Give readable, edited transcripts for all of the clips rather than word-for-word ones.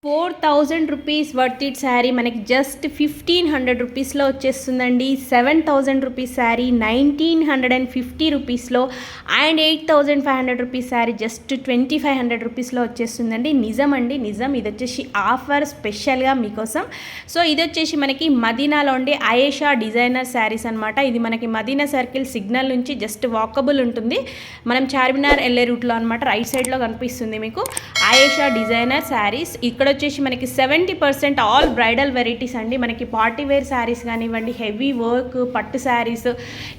4000 rupees worth it sari మనకి just 1500 రూపీస్లో వచ్చేస్తుందండి. 7000 రూపీస్ శారీ 1950 రూపీస్లో అండ్ 8500 రూపీస్ శారీ జస్ట్ 2500 రూపీస్లో వచ్చేస్తుందండి. నిజం అండి, నిజం. ఇది వచ్చేసి ఆఫర్ స్పెషల్గా మీకోసం. సో ఇది వచ్చేసి మనకి మదీనాలో ఉండే ఆయేషా డిజైనర్ శారీస్ అనమాట. ఇది మనకి మదీనా సర్కిల్ సిగ్నల్ నుంచి జస్ట్ వాకబుల్ ఉంటుంది. మనం చార్మినార్ వెళ్ళే రూట్లో అనమాట. రైట్ సైడ్లో కనిపిస్తుంది మీకు ఆయేషా డిజైనర్ శారీస్. ఇక్కడ వచ్చేసి మనకి 70% ఆల్ బ్రైడల్ వెరైటీస్ అండి. మనకి పార్టీ వేర్ శారీస్ కానివ్వండి, హెవీ వర్క్ పట్టు శారీస్,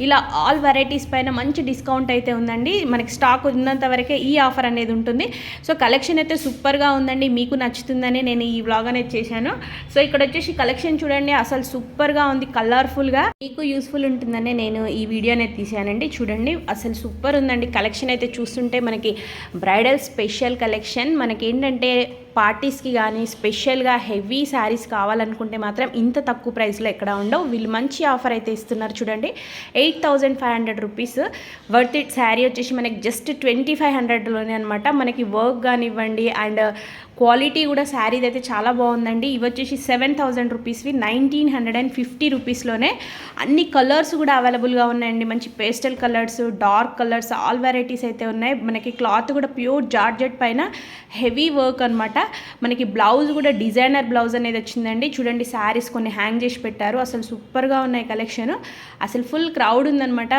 ఇలా ఆల్ వెరైటీస్ పైన మంచి డిస్కౌంట్ అయితే ఉందండి. మనకి స్టాక్ ఉన్నంత వరకే ఈ ఆఫర్ అనేది ఉంటుంది. సో కలెక్షన్ అయితే సూపర్గా ఉందండి. మీకు నచ్చుతుందని నేను ఈ వ్లాగ్ అనేది చేశాను. సో ఇక్కడ వచ్చేసి కలెక్షన్ చూడండి, అసలు సూపర్గా ఉంది, కలర్ఫుల్గా మీకు యూస్ఫుల్ ఉంటుందని నేను ఈ వీడియో అనేది తీసానండి. చూడండి అసలు సూపర్ ఉందండి. కలెక్షన్ అయితే చూస్తుంటే మనకి బ్రైడల్ స్పెషల్ కలెక్షన్. మనకి ఏంటంటే పార్టీస్కి కానీ స్పెషల్గా హెవీ శారీస్ కావాలనుకుంటే మాత్రం ఇంత తక్కువ ప్రైస్లో ఎక్కడ ఉండవు. వీళ్ళు మంచి ఆఫర్ అయితే ఇస్తున్నారు. చూడండి 8500 రూపీస్ వర్త్ ఇట్ శారీ వచ్చేసి మనకి జస్ట్ 2500లోనే అనమాట. మనకి వర్క్ కానివ్వండి అండ్ క్వాలిటీ కూడా శారీది అయితే చాలా బాగుందండి. ఇవి వచ్చేసి 7000 రూపీస్వి 1950 రూపీస్లోనే. అన్ని కలర్స్ కూడా అవైలబుల్గా ఉన్నాయండి. మంచి pastel colours, dark colours, all varieties అయితే ఉన్నాయి. మనకి క్లాత్ కూడా ప్యూర్ జార్జెట్ పైన హెవీ వర్క్ అనమాట. మనకి బ్లౌజ్ కూడా డిజైనర్ బ్లౌజ్ అనేది వచ్చిందండి. చూడండి శారీస్ కొన్ని హ్యాంగ్ చేసి పెట్టారు. అసలు సూపర్గా ఉన్నాయి కలెక్షన్. అసలు ఫుల్ క్రౌడ్ ఉందన్నమాట.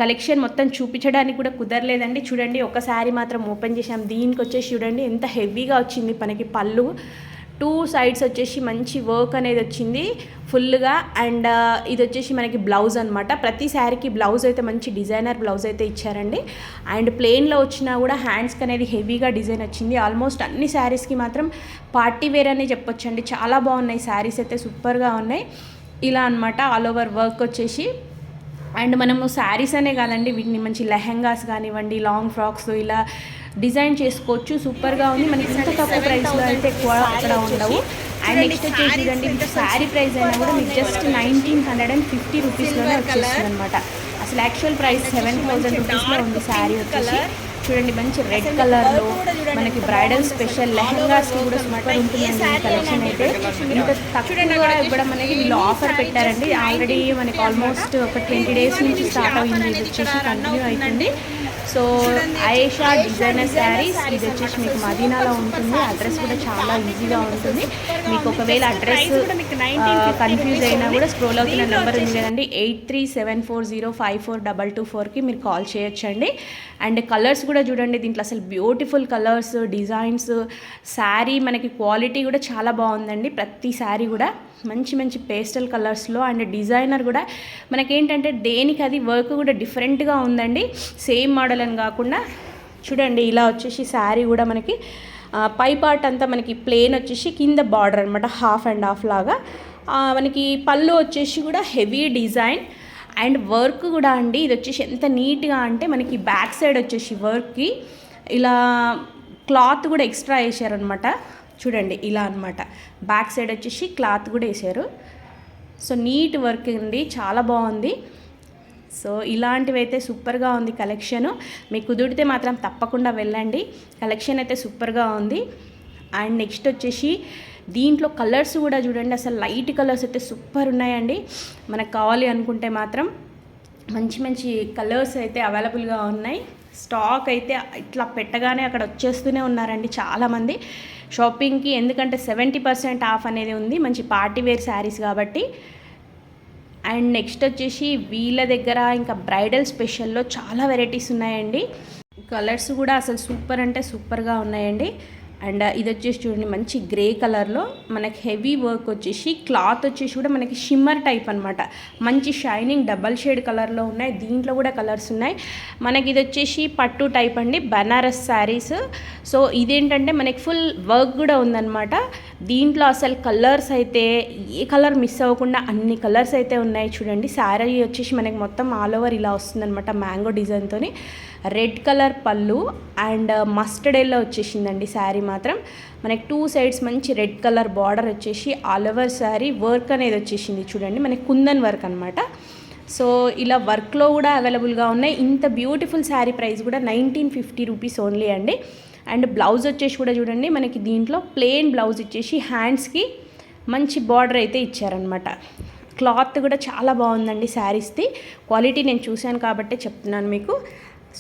కలెక్షన్ మొత్తం చూపించడానికి కూడా కుదరలేదండి. చూడండి ఒక శారీ మాత్రం ఓపెన్ చేసాం. దీనికి వచ్చేసి చూడండి ఎంత హెవీగా వచ్చింది. మనకి పళ్ళు 2 సైడ్స్ వచ్చేసి మంచి వర్క్ అనేది వచ్చింది ఫుల్గా. అండ్ ఇది వచ్చేసి మనకి బ్లౌజ్ అనమాట. ప్రతి శారీకి బ్లౌజ్ అయితే మంచి డిజైనర్ బ్లౌజ్ అయితే ఇచ్చారండి. అండ్ ప్లెయిన్లో వచ్చినా కూడా హ్యాండ్స్కి అనేది హెవీగా డిజైన్ వచ్చింది. ఆల్మోస్ట్ అన్ని శారీస్కి మాత్రం పార్టీ వేర్ అని చెప్పొచ్చండి. చాలా బాగున్నాయి శారీస్ అయితే, సూపర్గా ఉన్నాయి. ఇలా అనమాట ఆల్ ఓవర్ వర్క్ వచ్చేసి. అండ్ మనము శారీస్ అనే కాదండి, వీటిని మంచి లెహెంగాస్ కానివ్వండి, లాంగ్ ఫ్రాక్స్ ఇలా డిజైన్ చేసుకోవచ్చు. సూపర్గా ఉంది. మనకి ఇంత తక్కువ ప్రైస్లో అయితే ఎక్కువ అక్కడ ఉండవు. అండ్ నెక్స్ట్ వచ్చేసి చూడండి శారీ ప్రైస్ అయినా కూడా మీకు జస్ట్ 1950 రూపీస్లోనే వచ్చేస్తుంది అనమాట. అసలు యాక్చువల్ ప్రైస్ 7000 రూపీస్లో ఉంది శారీ వచ్చేసి. చూడండి మంచి రెడ్ కలర్లో మనకి బ్రైడల్ స్పెషల్ లెహంగాస్కి కూడా సూపర్ ఉంటుందండి ఈ కలెక్షన్ అయితే. ఇంత తక్కువగా ఇవ్వడం అనేది వీళ్ళు ఆఫర్ పెట్టారండి. ఆల్రెడీ మనకి ఆల్మోస్ట్ ఒక 20 డేస్ నుంచి స్టార్ట్ అయింది. ఇది వచ్చేసి కంటిన్యూ అవుతుంది. సో ఆయేషా డిజైనర్ శారీస్ ఇది వచ్చేసి మీకు మదీనాలో ఉంటుంది. అడ్రస్ కూడా చాలా ఈజీగా ఉంటుంది. మీకు ఒకవేళ అడ్రస్ కన్ఫ్యూజ్ అయినా కూడా స్క్రోల్ అవుతున్న నెంబర్ ఉంది కదండి 8374054224కి మీరు కాల్ చేయొచ్చండి. అండ్ కలర్స్ కూడా చూడండి దీంట్లో అసలు బ్యూటిఫుల్ కలర్స్, డిజైన్స్, శారీ మనకి క్వాలిటీ కూడా చాలా బాగుందండి. ప్రతి శారీ కూడా మంచి మంచి పేస్టల్ కలర్స్లో అండ్ డిజైనర్ కూడా మనకేంటంటే దేనికి అది వర్క్ కూడా డిఫరెంట్గా ఉందండి. సేమ్ మోడల్ అని కాకుండా చూడండి ఇలా వచ్చేసి శారీ కూడా మనకి పై పార్ట్ అంతా మనకి ప్లెయిన్ వచ్చేసి కింద బార్డర్ అనమాట, హాఫ్ అండ్ హాఫ్ లాగా. మనకి పళ్ళు వచ్చేసి కూడా హెవీ డిజైన్ అండ్ వర్క్ కూడా అండి. ఇది వచ్చేసి ఎంత నీట్గా అంటే మనకి బ్యాక్ సైడ్ వచ్చేసి వర్క్కి ఇలా క్లాత్ కూడా ఎక్స్ట్రా వేసారనమాట. చూడండి ఇలా అనమాట. బ్యాక్ సైడ్ వచ్చేసి క్లాత్ కూడా వేసారు. సో నీట్ వర్క్ అండి, చాలా బాగుంది. సో ఇలాంటివి అయితే సూపర్గా ఉంది కలెక్షను. మీకు కుదిరితే మాత్రం తప్పకుండా వెళ్ళండి. కలెక్షన్ అయితే సూపర్గా ఉంది. అండ్ నెక్స్ట్ వచ్చేసి దీంట్లో కలర్స్ కూడా చూడండి, అసలు లైట్ కలర్స్ అయితే సూపర్ ఉన్నాయండి. మనకు కావాలి అనుకుంటే మాత్రం మంచి మంచి కలర్స్ అయితే అవైలబుల్గా ఉన్నాయి. స్టాక్ అయితే ఇట్లా పెట్టగానే అక్కడ వచ్చేస్తూనే ఉన్నారండి చాలామంది షాపింగ్కి. ఎందుకంటే 70% ఆఫ్ అనేది ఉంది, మంచి పార్టీ వేర్ శారీస్ కాబట్టి. అండ్ నెక్స్ట్ వచ్చేసి వీళ్ళ దగ్గర ఇంకా బ్రైడల్ స్పెషల్లో చాలా వెరైటీస్ ఉన్నాయండి. కలర్స్ కూడా అసలు సూపర్ అంటే సూపర్గా ఉన్నాయండి. అండ్ ఇది వచ్చేసి చూడండి మంచి గ్రే కలర్లో మనకి హెవీ వర్క్ వచ్చేసి క్లాత్ వచ్చేసి కూడా మనకి షిమ్మర్ టైప్ అనమాట. మంచి షైనింగ్ డబల్ షేడ్ కలర్లో ఉన్నాయి. దీంట్లో కూడా కలర్స్ ఉన్నాయి. మనకి ఇది వచ్చేసి పట్టు టైప్ అండి, బనారస్ శారీస్. సో ఇదేంటంటే మనకి ఫుల్ వర్క్ కూడా ఉందన్నమాట. దీంట్లో అసలు కలర్స్ అయితే ఏ కలర్ మిస్ అవ్వకుండా అన్ని కలర్స్ అయితే ఉన్నాయి. చూడండి శారీ వచ్చేసి మనకి మొత్తం ఆల్ ఓవర్ ఇలా వస్తుందన్నమాట మ్యాంగో డిజైన్తో. రెడ్ కలర్ పళ్ళు అండ్ మస్టర్డ్ ఎల్లో వచ్చేసిందండి శారీ మాత్రం. మనకి 2 సైడ్స్ మంచి రెడ్ కలర్ బార్డర్ వచ్చేసి ఆల్ ఓవర్ శారీ వర్క్ అనేది వచ్చేసింది. చూడండి మనకి కుందన్ వర్క్ అనమాట. సో ఇలా వర్క్లో కూడా అవైలబుల్గా ఉన్నాయి. ఇంత బ్యూటిఫుల్ శారీ ప్రైస్ కూడా 1950 రూపీస్ ఓన్లీ అండి. అండ్ బ్లౌజ్ వచ్చేసి కూడా చూడండి మనకి దీంట్లో ప్లెయిన్ బ్లౌజ్ ఇచ్చేసి హ్యాండ్స్కి మంచి బార్డర్ అయితే ఇచ్చారనమాట. క్లాత్ కూడా చాలా బాగుందండి శారీస్ది. క్వాలిటీ నేను చూశాను కాబట్టే చెప్తున్నాను మీకు.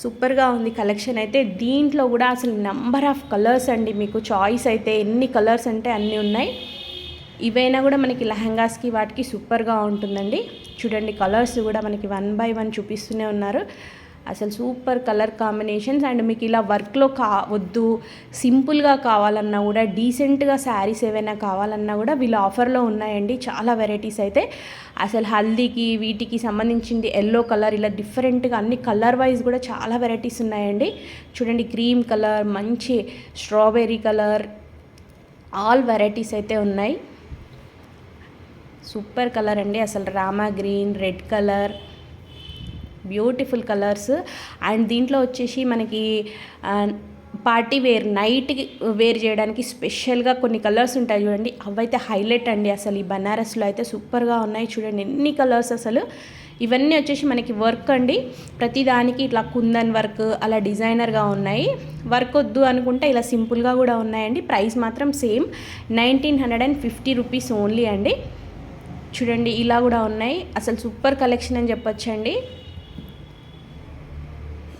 సూపర్గా ఉంది కలెక్షన్ అయితే. దీంట్లో కూడా అసలు నెంబర్ ఆఫ్ కలర్స్ అండి, మీకు చాయిస్ అయితే ఎన్ని కలర్స్ అంటే అన్నీ ఉన్నాయి. ఇవైనా కూడా మనకి లెహంగాస్కి వాటికి సూపర్గా ఉంటుందండి. చూడండి కలర్స్ కూడా మనకి 1 by 1 చూపిస్తూనే ఉన్నారు. అసలు సూపర్ కలర్ కాంబినేషన్స్. అండ్ మీకు ఇలా వర్క్లో వద్దు, సింపుల్గా కావాలన్నా కూడా, డీసెంట్గా శారీస్ ఏవైనా కావాలన్నా కూడా వీళ్ళ ఆఫర్లో ఉన్నాయండి చాలా వెరైటీస్ అయితే. అసలు హల్దీకి వీటికి సంబంధించింది ఎల్లో కలర్, ఇలా డిఫరెంట్గా అన్ని కలర్ వైజ్ కూడా చాలా వెరైటీస్ ఉన్నాయండి. చూడండి క్రీమ్ కలర్, మంచి స్ట్రాబెర్రీ కలర్, ఆల్ వెరైటీస్ అయితే ఉన్నాయి. సూపర్ కలర్ అండి అసలు. Rama green, red colour, beautiful colours. And దీంట్లో వచ్చేసి మనకి పార్టీ వేర్, నైట్ వేర్ చేయడానికి స్పెషల్గా కొన్ని కలర్స్ ఉంటాయి చూడండి, అవైతే హైలైట్ అండి అసలు. ఈ బనారస్లో అయితే సూపర్గా ఉన్నాయి. చూడండి ఎన్ని కలర్స్ అసలు. ఇవన్నీ వచ్చేసి మనకి వర్క్ అండి, ప్రతిదానికి ఇట్లా కుందన్ వర్క్ అలా డిజైనర్గా ఉన్నాయి. వర్క్ వద్దు అనుకుంటే ఇలా సింపుల్గా కూడా ఉన్నాయండి. ప్రైస్ మాత్రం సేమ్ 1950 రూపీస్ ఓన్లీ అండి. చూడండి ఇలా కూడా ఉన్నాయి. అసలు సూపర్ కలెక్షన్ అని చెప్పొచ్చండి.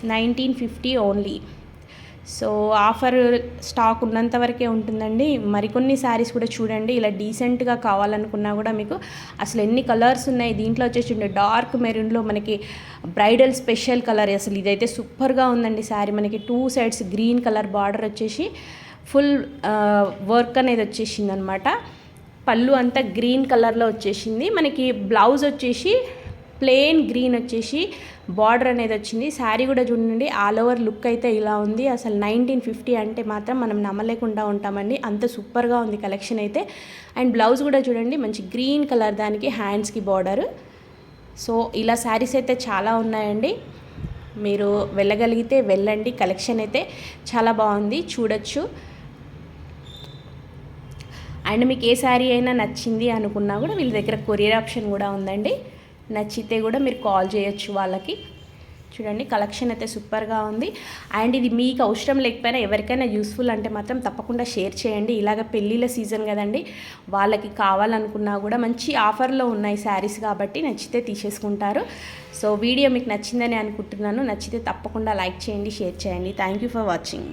1950 ఓన్లీ. సో ఆఫర్ స్టాక్ ఉన్నంత వరకే ఉంటుందండి. మరికొన్ని శారీస్ కూడా చూడండి, ఇలా డీసెంట్గా కావాలనుకున్నా కూడా మీకు అసలు ఎన్ని కలర్స్ ఉన్నాయి. దీంట్లో వచ్చేసి డార్క్ మెరూన్లో మనకి బ్రైడల్ స్పెషల్ కలర్, అసలు ఇదైతే సూపర్గా ఉందండి శారీ. మనకి 2 sides గ్రీన్ కలర్ బార్డర్ వచ్చేసి ఫుల్ వర్క్ అనేది వచ్చేసింది అనమాట. పళ్ళు అంతా గ్రీన్ కలర్లో వచ్చేసింది. మనకి బ్లౌజ్ వచ్చేసి ప్లెయిన్ గ్రీన్ వచ్చేసి బార్డర్ అనేది వచ్చింది. శారీ కూడా చూడండి ఆల్ ఓవర్ లుక్ అయితే ఇలా ఉంది. అసలు 1950 అంటే మాత్రం మనం నమ్మలేకుండా ఉంటామండి, అంత సూపర్గా ఉంది కలెక్షన్ అయితే. అండ్ బ్లౌజ్ కూడా చూడండి మంచి గ్రీన్ కలర్, దానికి హ్యాండ్స్కి బార్డర్. సో ఇలా శారీస్ అయితే చాలా ఉన్నాయండి, మీరు వెళ్ళగలిగితే వెళ్ళండి. కలెక్షన్ అయితే చాలా బాగుంది, చూడొచ్చు. అండ్ మీకు ఏ శారీ అయినా నచ్చింది అనుకున్నా కూడా వీళ్ళ దగ్గర కొరియర్ ఆప్షన్ కూడా ఉందండి. నచ్చితే కూడా మీరు కాల్ చేయొచ్చు వాళ్ళకి. చూడండి కలెక్షన్ అయితే సూపర్గా ఉంది. అండ్ ఇది మీకు అవసరం లేకపోయినా ఎవరికైనా యూస్ఫుల్ అంటే మాత్రం తప్పకుండా షేర్ చేయండి. ఇలాగ పెళ్ళిళ్ళ సీజన్ కదండి, వాళ్ళకి కావాలనుకున్నా కూడా మంచి ఆఫర్లో ఉన్నాయి శారీస్ కాబట్టి నచ్చితే తీసేసుకుంటారు. సో వీడియో మీకు నచ్చిందని అనుకుంటున్నాను. నచ్చితే తప్పకుండా లైక్ చేయండి, షేర్ చేయండి. Thank you for watching.